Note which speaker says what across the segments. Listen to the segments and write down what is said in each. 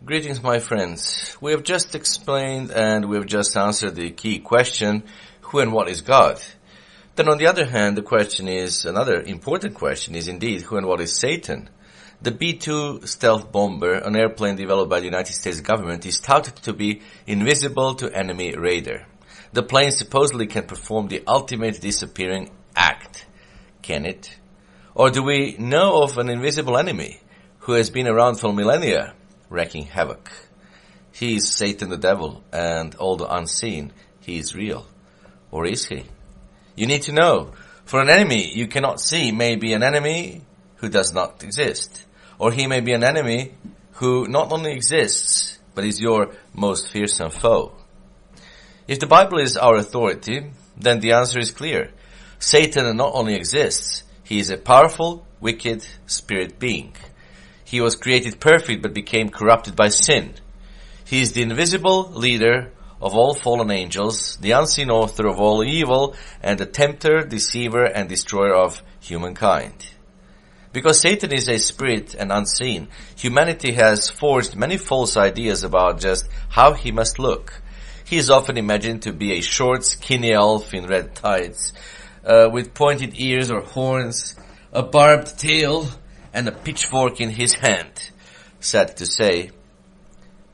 Speaker 1: Greetings, my friends. We have just explained and we have just answered the key question, who and what is God? Then on the other hand, another important question is indeed, who and what is Satan? The B-2 stealth bomber, an airplane developed by the United States government, is touted to be invisible to enemy radar. The plane supposedly can perform the ultimate disappearing act. Can it? Or do we know of an invisible enemy who has been around for millennia, wreaking havoc? He is Satan the devil, and although unseen, he is real. Or is he? You need to know, for an enemy you cannot see may be an enemy who does not exist. Or he may be an enemy who not only exists, but is your most fearsome foe. If the Bible is our authority, then the answer is clear. Satan not only exists, he is a powerful, wicked spirit being. He was created perfect but became corrupted by sin. He is the invisible leader of all fallen angels, the unseen author of all evil, and the tempter, deceiver, and destroyer of humankind. Because Satan is a spirit and unseen, humanity has forged many false ideas about just how he must look. He is often imagined to be a short, skinny elf in red tights, with pointed ears or horns, a barbed tail, and a pitchfork in his hand. Sad to say,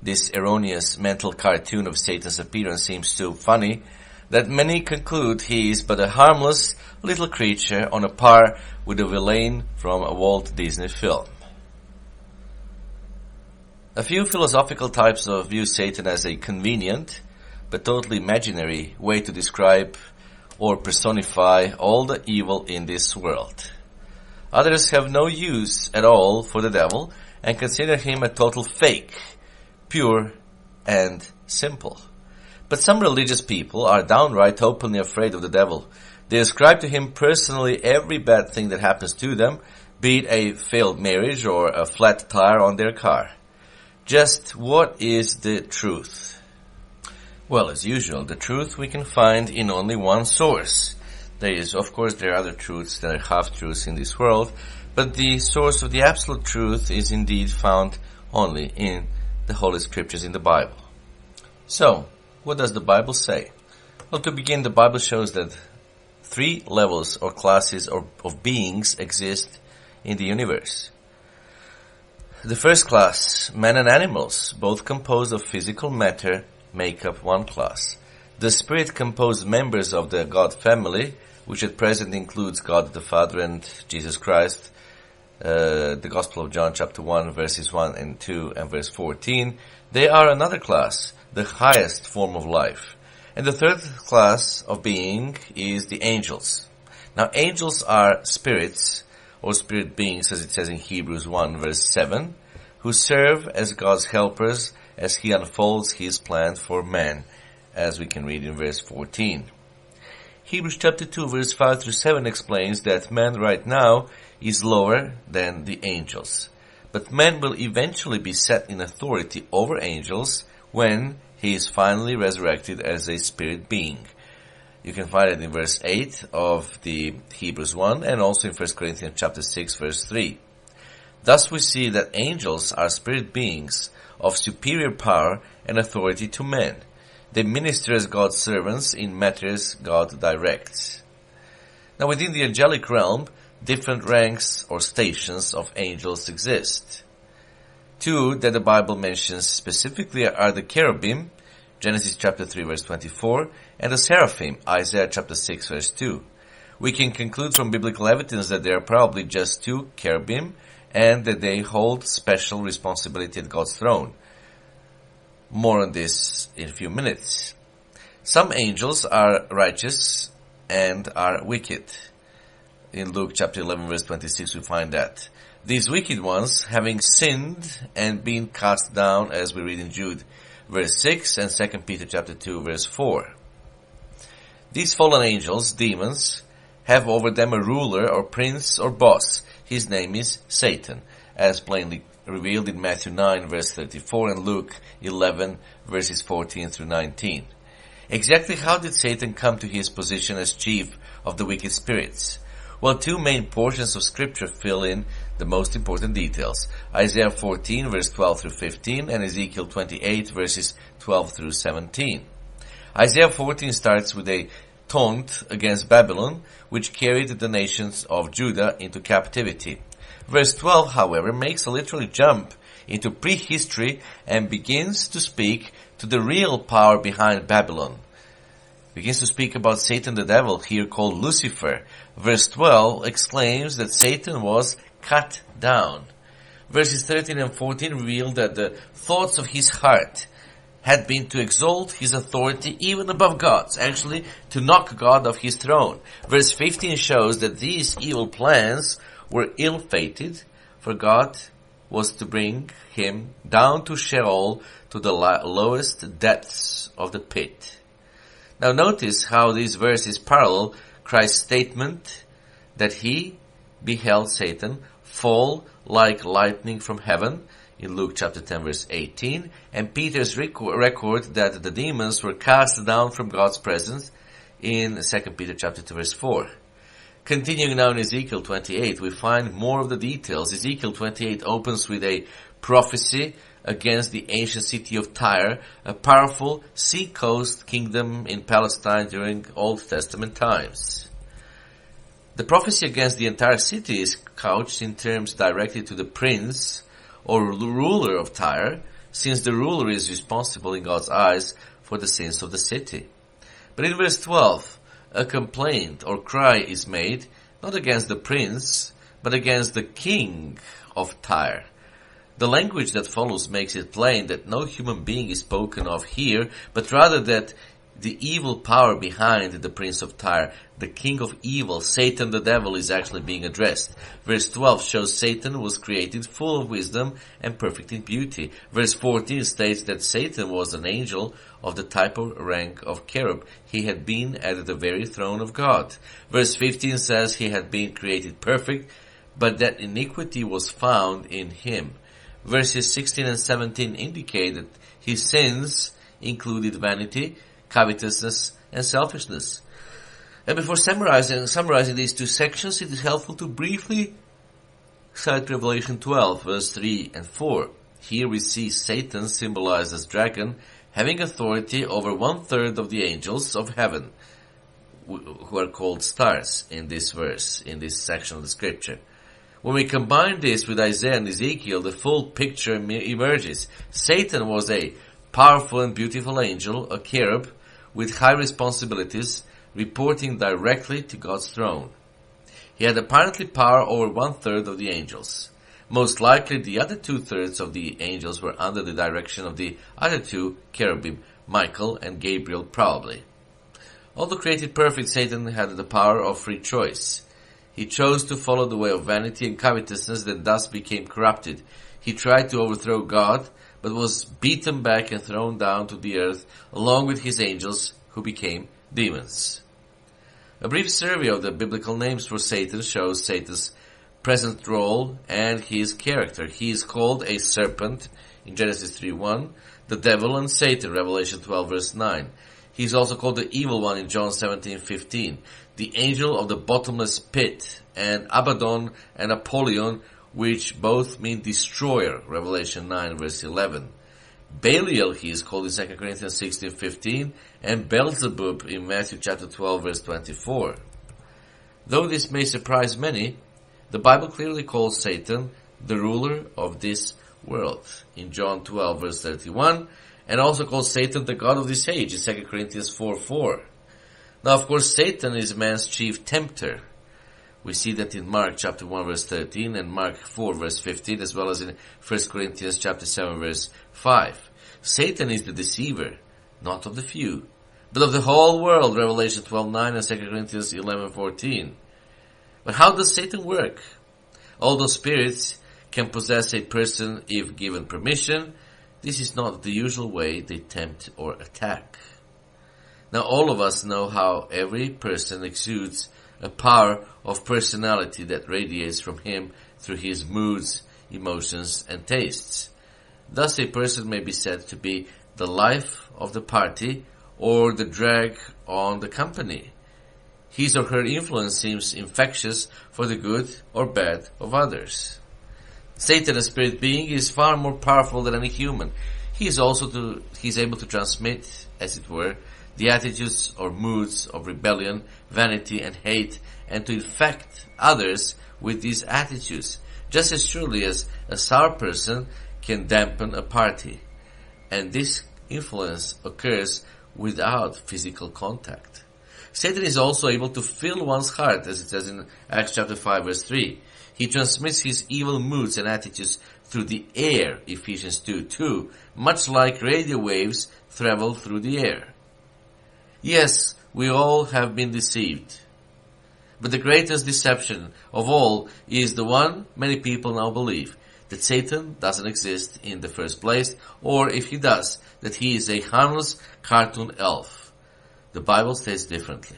Speaker 1: this erroneous mental cartoon of Satan's appearance seems so funny that many conclude he is but a harmless little creature on a par with a villain from a Walt Disney film. A few philosophical types view Satan as a convenient but totally imaginary way to describe or personify all the evil in this world. Others have no use at all for the devil and consider him a total fake, pure and simple. But some religious people are downright openly afraid of the devil. They ascribe to him personally every bad thing that happens to them, be it a failed marriage or a flat tire on their car. Just what is the truth? Well, as usual, the truth we can find in only one source. Of course, there are other truths that are half-truths in this world, but the source of the absolute truth is indeed found only in the Holy Scriptures in the Bible. So, what does the Bible say? Well, to begin, the Bible shows that 3 levels or classes of beings exist in the universe. The first class, men and animals, both composed of physical matter, make up one class. The spirit-composed members of the God family, which at present includes God the Father and Jesus Christ, the Gospel of John chapter 1 verses 1 and 2 and verse 14, they are another class, the highest form of life. And the third class of being is the angels. Now angels are spirits or spirit beings, as it says in Hebrews 1 verse 7, who serve as God's helpers as he unfolds his plan for man, as we can read in verse 14. Hebrews chapter 2 verse 5 through 7 explains that man right now is lower than the angels. But man will eventually be set in authority over angels when he is finally resurrected as a spirit being. You can find it in verse 8 of the Hebrews 1 and also in 1 Corinthians chapter 6 verse 3. Thus we see that angels are spirit beings of superior power and authority to men. They minister as God's servants in matters God directs. Now within the angelic realm, different ranks or stations of angels exist. 2 that the Bible mentions specifically are the cherubim, Genesis chapter 3 verse 24, and the seraphim, Isaiah chapter 6 verse 2. We can conclude from biblical evidence that there are probably just 2 cherubim and that they hold special responsibility at God's throne. More on this in a few minutes. Some angels are righteous and are wicked. In Luke chapter 11 verse 26 we find that. These wicked ones, having sinned and been cast down, as we read in Jude verse 6 and 2 Peter chapter 2 verse 4. These fallen angels, demons, have over them a ruler or prince or boss. His name is Satan, as plainly revealed in Matthew 9 verse 34 and Luke 11 verses 14 through 19. Exactly how did Satan come to his position as chief of the wicked spirits? Well, 2 main portions of Scripture fill in the most important details. Isaiah 14 verse 12 through 15 and Ezekiel 28 verses 12 through 17. Isaiah 14 starts with a taunt against Babylon, which carried the nations of Judah into captivity. Verse 12, however, makes a literal jump into prehistory and begins to speak to the real power behind Babylon. Begins to speak about Satan the devil, here called Lucifer. Verse 12 exclaims that Satan was cut down. Verses 13 and 14 reveal that the thoughts of his heart had been to exalt his authority even above God's, actually to knock God off his throne. Verse 15 shows that these evil plans were ill-fated, for God was to bring him down to Sheol, to the lowest depths of the pit. Now notice how these verses parallel Christ's statement that he beheld Satan fall like lightning from heaven in Luke chapter 10 verse 18, and Peter's record that the demons were cast down from God's presence in 2 Peter chapter 2 verse 4. Continuing now in Ezekiel 28, we find more of the details. Ezekiel 28 opens with a prophecy against the ancient city of Tyre, a powerful sea-coast kingdom in Palestine during Old Testament times. The prophecy against the entire city is couched in terms directed to the prince or ruler of Tyre, since the ruler is responsible in God's eyes for the sins of the city. But in verse 12, a complaint or cry is made, not against the prince, but against the king of Tyre. The language that follows makes it plain that no human being is spoken of here, but rather that the evil power behind the prince of Tyre, the king of evil, Satan the devil, is actually being addressed. Verse 12 shows Satan was created full of wisdom and perfect in beauty. Verse 14 states that Satan was an angel of the type or rank of cherub. He had been at the very throne of God. Verse 15 says he had been created perfect, but that iniquity was found in him. Verses 16 and 17 indicate that his sins included vanity, covetousness, and selfishness. And before summarizing these two sections, it is helpful to briefly cite Revelation 12, verse 3 and 4. Here we see Satan symbolized as dragon, having authority over 1/3 of the angels of heaven, who are called stars in this verse, in this section of the scripture. When we combine this with Isaiah and Ezekiel, the full picture emerges. Satan was a powerful and beautiful angel, a cherub, with high responsibilities, reporting directly to God's throne. He had apparently power over 1/3 of the angels. Most likely the other 2/3 of the angels were under the direction of the other two cherubim, Michael and Gabriel probably. Although created perfect, Satan had the power of free choice. He chose to follow the way of vanity and covetousness, and thus became corrupted. He tried to overthrow God, but was beaten back and thrown down to the earth, along with his angels, who became demons. A brief survey of the biblical names for Satan shows Satan's present role and his character. He is called a serpent in Genesis 3:1, the devil and Satan, Revelation 12 verse 9. He is also called the evil one in John 17:15, the angel of the bottomless pit, and Abaddon and Apollyon, which both mean destroyer, Revelation 9 verse 11. Belial he is called in 2 Corinthians 16:15, and Beelzebub in Matthew chapter 12 verse 24. Though this may surprise many, the Bible clearly calls Satan the ruler of this world in John 12 verse 31, and also calls Satan the god of this age in 2 Corinthians 4:4. Now of course Satan is man's chief tempter. We see that in Mark chapter 1 verse 13 and Mark 4 verse 15, as well as in 1 Corinthians chapter 7 verse 5. Satan is the deceiver, not of the few, but of the whole world, Revelation 12:9 and 2 Corinthians 11:14. But how does Satan work? Although spirits can possess a person if given permission, this is not the usual way they tempt or attack. Now all of us know how every person exudes a power of personality that radiates from him through his moods, emotions, and tastes. Thus a person may be said to be the life of the party or the drag on the company. His or her influence seems infectious for the good or bad of others. Satan, a spirit being, is far more powerful than any human. He is able to transmit, as it were, the attitudes or moods of rebellion, vanity, and hate, and to infect others with these attitudes, just as surely as a sour person can dampen a party. And this influence occurs without physical contact. Satan is also able to fill one's heart, as it says in Acts chapter 5 verse 3. He transmits his evil moods and attitudes through the air, Ephesians 2:2, much like radio waves travel through the air. Yes, we all have been deceived. But the greatest deception of all is the one many people now believe, that Satan doesn't exist in the first place, or if he does, that he is a harmless cartoon elf. The Bible states differently.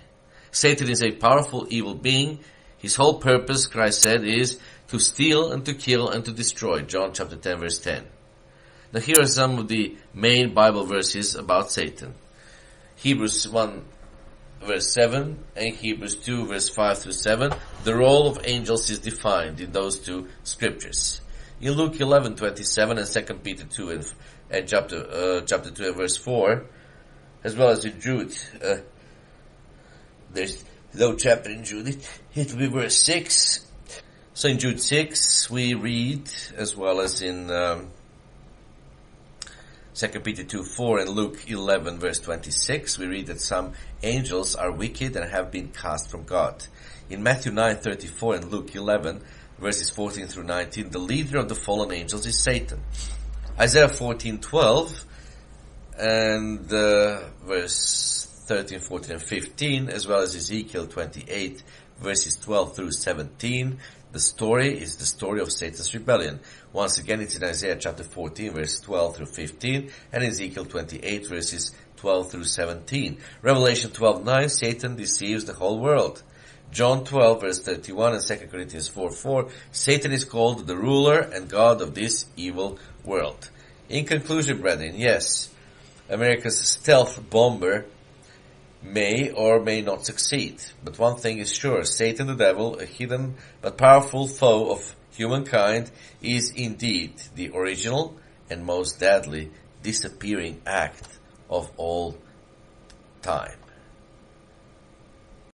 Speaker 1: Satan is a powerful evil being. His whole purpose, Christ said, is to steal and to kill and to destroy. John chapter 10 verse 10. Now here are some of the main Bible verses about Satan. Hebrews 1 verse 7 and Hebrews 2 verse 5 through 7. The role of angels is defined in those two scriptures. In Luke 11:27 and 2 Peter 2 and chapter 2 and verse 4, as well as in Jude, there's no chapter in Jude, it will be verse 6. So in Jude 6 we read, as well as in 2 Peter 2:4 and Luke 11 verse 26, we read that some angels are wicked and have been cast from God. In Matthew 9:34 and Luke 11 verses 14 through 19, the leader of the fallen angels is Satan. Isaiah 14:12 and verse 13, 14 and 15, as well as Ezekiel 28 verses 12 through 17, the story is the story of Satan's rebellion. Once again, it's in Isaiah chapter 14 verse 12 through 15 and Ezekiel 28 verses 12 through 17. Revelation 12:9, Satan deceives the whole world. John 12 verse 31 and 2 Corinthians 4:4, Satan is called the ruler and God of this evil world. In conclusion, brethren, yes, America's stealth bomber may or may not succeed. But one thing is sure, Satan the devil, a hidden but powerful foe of humankind, is indeed the original and most deadly disappearing act of all time.